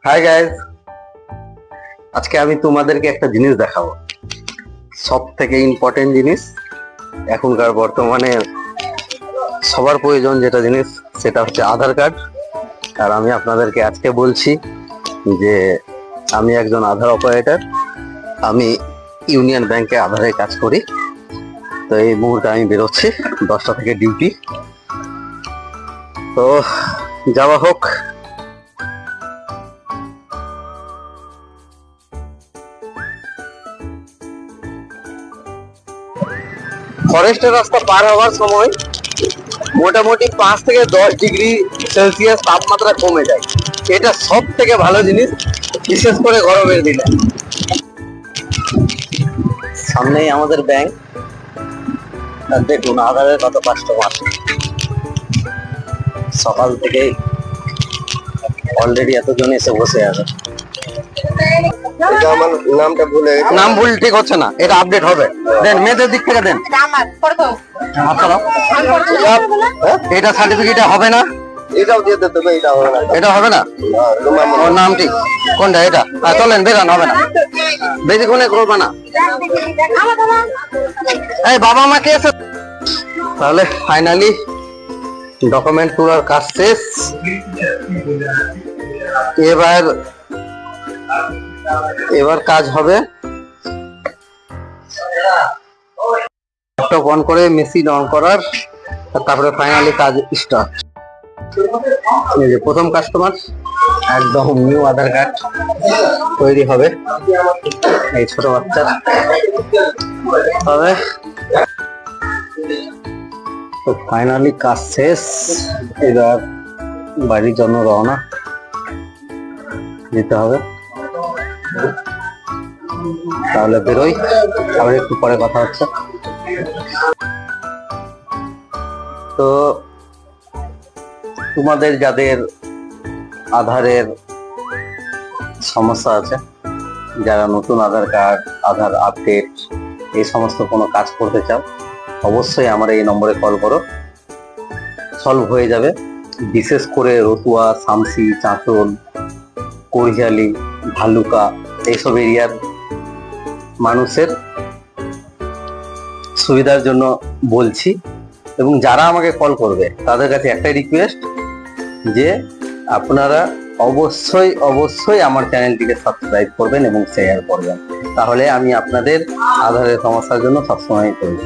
Hi guys, আজকে আমি তোমাদেরকে একটা জিনিস দেখাবো, সব থেকে ইম্পর্টেন্ট জিনিস। এখনকার বর্তমানে সবার প্রয়োজন যেটা জিনিস, সেটা হচ্ছে আধার কার্ড। আর আমি আপনাদেরকে আজকে বলছি যে আমি একজন আধার অপারেটর। আমি ইউনিয়ন ব্যাংকে আধারে কাজ করি। তো এই মুহূর্তে আমি বেরোচ্ছি, 10টা থেকে ডিউটি। তো যাওয়া হোক। ফরেস্টের রাস্তা পার হওয়ার সময় মোটামুটি 5 থেকে 10 ডিগ্রি সেলসিয়াস তাপমাত্রা কমে যায়। এটা সব থেকে ভালো জিনিস, বিশেষ করে গরমের দিনে। সামনেই আমাদের ব্যাংক, দেখুন আধারের কত কাস্টমার। সকাল থেকে অলরেডি এতজন এসে বসে আছে। নাম ভুল ঠিক হচ্ছে না, এটা আপডেট হবে। দেন মেয়েদের দিক থেকে দেন। এটা সার্টিফিকেট হবে না, এটাও দিয়ে দিতে হবে। এটা হবে না, এটা হবে না। ওর নাম ঠিক কোনটা? এটা চলেন বেরান, হবে না, বেশিক্ষণে করবে না। এই বাবা মাকে এসে তাহলে ফাইনালি ডকুমেন্ট তোলার কাজ শেষ। এবার কাজ হবে ল্যাপটপ অন করে মেশিন অন করার, তারপরে ফাইনালি কাজ স্টার্ট। এই যে প্রথম কাস্টমার, একদম নিউ আধার কার্ড তৈরি হবে। এই ছোট বাচ্চা হবে। তো ফাইনালি কাজ শেষ, এবার বাড়ির জন্য রওনা দিতে হবে। তাহলে বেরোই, আবার একটু পরে কথা হচ্ছে। তো তোমাদের যাদের আধারের সমস্যা আছে, যারা নতুন আধার কার্ড, আধার আপডেট এই সমস্ত কোনো কাজ করতে চাও, অবশ্যই আমার এই নম্বরে কল করো, সলভ হয়ে যাবে। বিশেষ করে রতুয়া, শামসি, চাঁচল, কোরজালি, ভালুকা এইসব এরিয়ার মানুষের সুবিধার জন্য বলছি। এবং যারা আমাকে কল করবে তাদের কাছে একটাই রিকোয়েস্ট, যে আপনারা অবশ্যই অবশ্যই আমার চ্যানেলটিকে সাবস্ক্রাইব করবেন এবং শেয়ার করবেন। তাহলে আমি আপনাদের আধারের সমস্যার জন্য সবসময় করব।